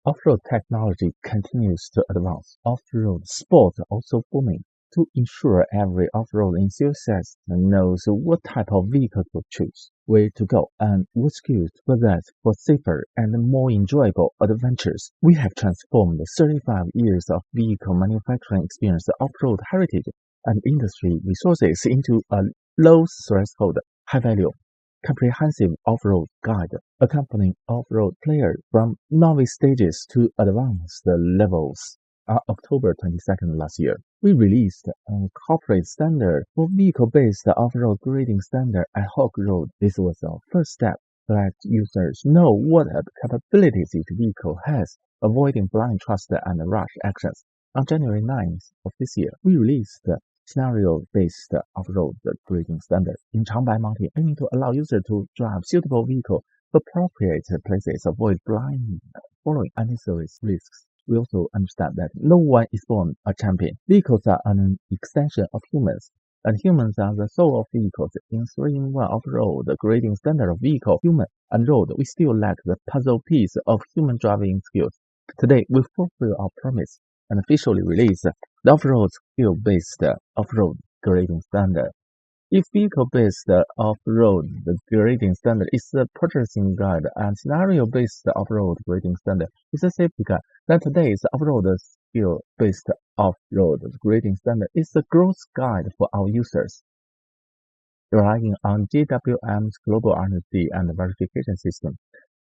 Off-road technology continues to advance. Off-road sports are also booming. To ensure every off-road enthusiast knows what type of vehicle to choose, where to go, and what skills to possess for safer and more enjoyable adventures, we have transformed 35 years of vehicle manufacturing experience, off-road heritage, and industry resources into a low-threshold, high-value, comprehensive off-road guide, accompanying off-road players from novice stages to advanced levels. On October 22nd last year, we released a corporate standard for vehicle-based off-road grading standard ad hoc road. This was our first step to let users know what capabilities each vehicle has, avoiding blind trust and rush actions. On January 9th of this year, we released scenario-based off-road grading standard in Changbai Mountain, aiming to allow users to drive suitable vehicle to appropriate places, avoid blind following unnecessary risks. We also understand that no one is born a champion. Vehicles are an extension of humans, and humans are the soul of vehicles. In 3-in-1 off-road grading standard of vehicle, human, and road, we still lack the puzzle piece of human driving skills. Today, we fulfill our promise and officially release the off-road skill-based off-road grading standard. If vehicle-based off-road grading standard is the purchasing guide and scenario-based off-road grading standard is a safety guide, then today's off-road skill-based off-road grading standard is the growth guide for our users. Relying on GWM's global R&D and verification system,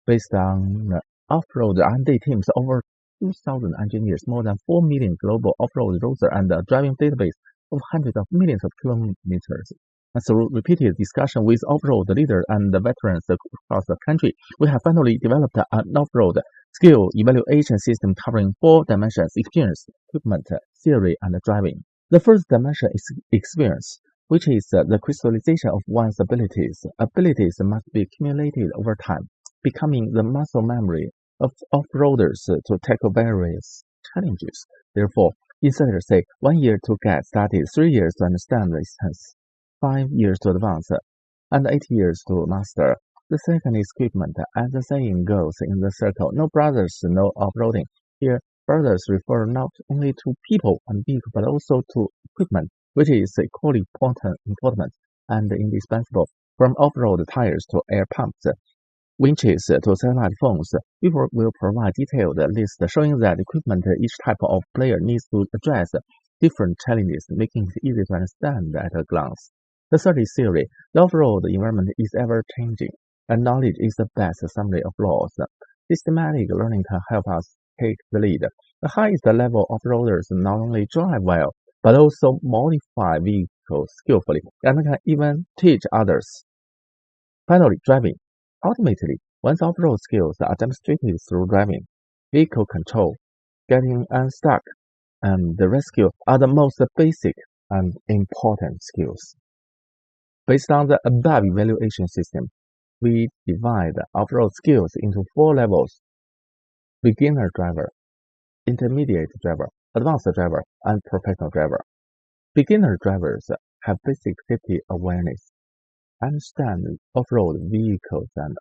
based on off-road R&D teams over 2,000 engineers, more than 4 million global off-road roads, and a driving database of hundreds of millions of kilometers. And through repeated discussion with off-road leaders and veterans across the country, we have finally developed an off-road skill evaluation system covering 4 dimensions: experience, equipment, theory, and driving. The first dimension is experience, which is the crystallization of one's abilities. Abilities must be accumulated over time, becoming the muscle memory of off-roaders to tackle various challenges. Therefore, insiders say 1 year to get started, 3 years to understand the essence, 5 years to advance, and 8 years to master. The second is equipment. As the saying goes in the circle, no brothers, no off-roading. Here, brothers refer not only to people and vehicles, but also to equipment, which is equally important and indispensable. From off-road tires to air pumps, winches to satellite phones, we will provide detailed list showing that equipment each type of player needs to address different challenges, making it easy to understand at a glance. The third is theory. The off-road environment is ever-changing, and knowledge is the best summary of laws. Systematic learning can help us take the lead. The highest level off-roaders not only drive well, but also modify vehicles skillfully, and can even teach others. Finally, driving. Ultimately, one's off-road skills are demonstrated through driving. Vehicle control, getting unstuck, and the rescue are the most basic and important skills. Based on the above evaluation system, we divide off-road skills into 4 levels: beginner driver, intermediate driver, advanced driver, and professional driver. Beginner drivers have basic safety awareness, understand off-road vehicles and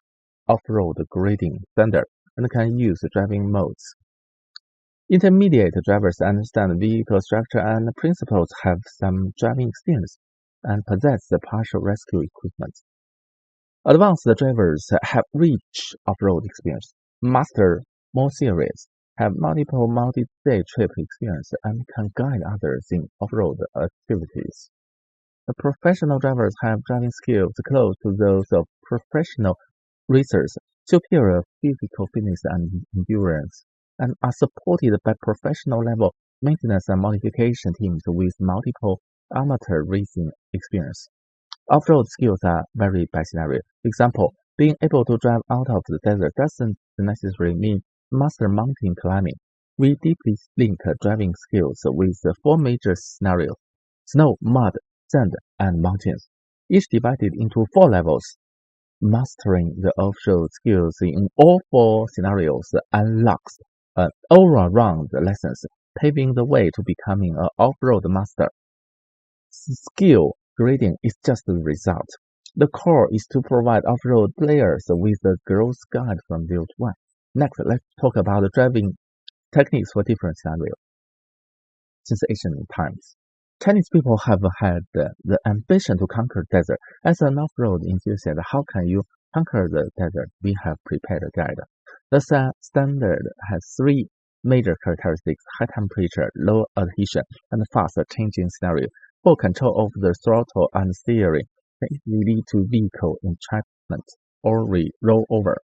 off-road grading standard, and can use driving modes. Intermediate drivers understand vehicle structure and principles, have some driving experience, and possess the partial rescue equipment. Advanced drivers have rich off-road experience, master more theories, have multiple multi-day trip experience, and can guide others in off-road activities. The professional drivers have driving skills close to those of professional racers, superior physical fitness and endurance, and are supported by professional-level maintenance and modification teams with multiple amateur racing experience. Off-road skills are varied by scenario. For example, being able to drive out of the desert doesn't necessarily mean master mountain climbing. We deeply link driving skills with the 4 major scenarios: snow, mud, sand, and mountains, each divided into 4 levels. Mastering the off-road skills in all 4 scenarios unlocks an all-around lessons, paving the way to becoming an off-road master. Skill grading is just the result. The core is to provide off-road players with a growth guide from 0 to 1. Next, let's talk about the driving techniques for different scenarios. Since ancient times, Chinese people have had the ambition to conquer desert. As an off-road enthusiast, how can you conquer the desert? We have prepared a guide. The standard has three major characteristics: high temperature, low adhesion, and fast changing scenario. Full control of the throttle and steering can easily lead to vehicle entrapment or rollover.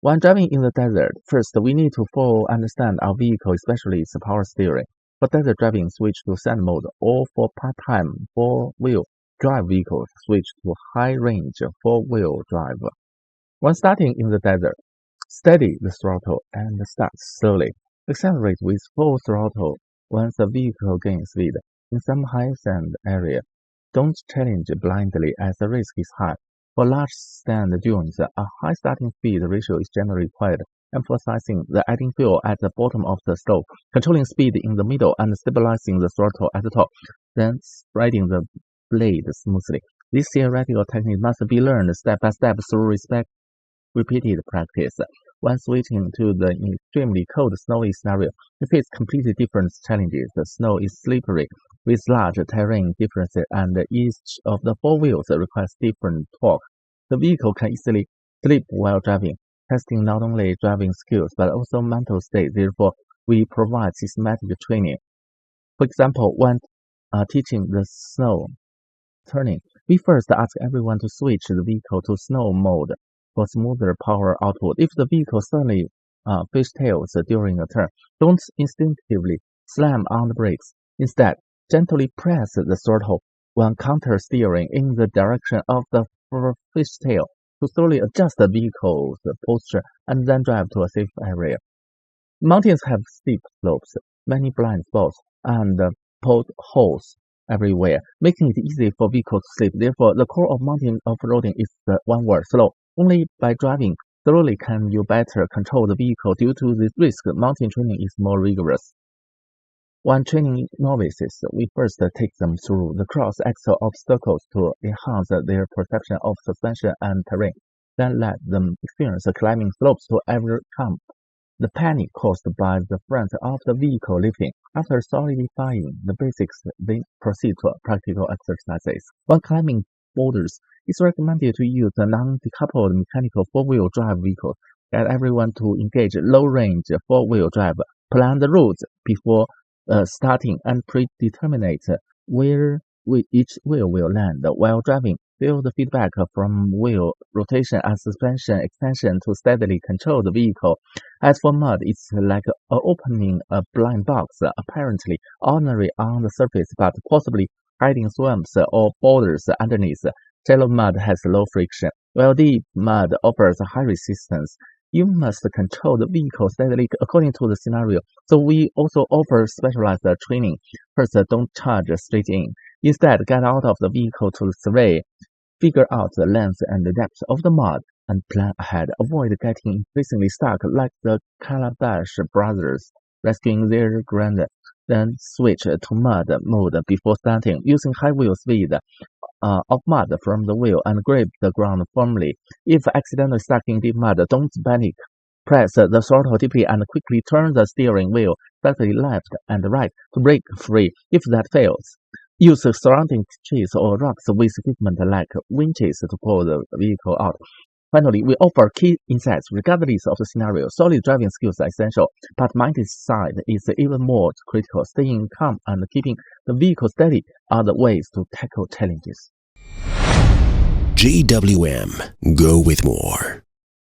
When driving in the desert, first we need to fully understand our vehicle, especially its power steering. For desert driving, switch to sand mode, or for part-time four-wheel drive vehicles, switch to high-range four-wheel drive. When starting in the desert, steady the throttle and start slowly. Accelerate with full throttle once the vehicle gains speed. In some high sand area, don't challenge blindly as the risk is high. For large sand dunes, a high starting speed ratio is generally required, emphasizing the adding fuel at the bottom of the slope, controlling speed in the middle, and stabilizing the throttle at the top, then spreading the blade smoothly. This theoretical technique must be learned step by step through repeated practice. When switching to the extremely cold snowy scenario, we face completely different challenges. The snow is slippery, with large terrain differences, and each of the four wheels requires different torque. The vehicle can easily slip while driving, testing not only driving skills but also mental state. Therefore, we provide systematic training. For example, when teaching the snow turning, we first ask everyone to switch the vehicle to snow mode for smoother power output. If the vehicle suddenly fishtails during a turn, don't instinctively slam on the brakes. Instead, gently press the throttle when counter-steering in the direction of the fishtail to slowly adjust the vehicle's posture and then drive to a safe area. Mountains have steep slopes, many blind spots, and potholes everywhere, making it easy for vehicles to slip. Therefore, the core of mountain off-roading is the one word: slow. Only by driving slowly can you better control the vehicle. Due to this risk, mountain training is more rigorous. When training novices, we first take them through the cross-axle obstacles to enhance their perception of suspension and terrain. Then let them experience climbing slopes to overcome the panic caused by the front of the vehicle lifting. After solidifying the basics, they proceed to practical exercises. When climbing boulders, it's recommended to use a non-decoupled mechanical four-wheel drive vehicle. Get everyone to engage low-range four-wheel drive. Plan the routes before starting and predetermine where each wheel will land while driving. Feel the feedback from wheel rotation and suspension extension to steadily control the vehicle. As for mud, it's like opening a blind box, apparently ordinary on the surface, but possibly hiding swamps or boulders underneath. Shallow mud has low friction, while deep mud offers high resistance. You must control the vehicle steadily according to the scenario. So we also offer specialized training. First, don't charge straight in. Instead, get out of the vehicle to survey, figure out the length and the depth of the mud, and plan ahead. Avoid getting increasingly stuck like the Calabash brothers rescuing their granddad. Then switch to mud mode before starting, using high wheel speed of mud from the wheel and grip the ground firmly. If accidentally stuck in deep mud, don't panic. Press the throttle deeply and quickly turn the steering wheel slightly left and right to break free. If that fails, use surrounding trees or rocks with equipment like winches to pull the vehicle out. Finally, we offer key insights regardless of the scenario. Solid driving skills are essential, but mindset is even more critical. Staying calm and keeping the vehicle steady are the ways to tackle challenges. GWM. Go with more.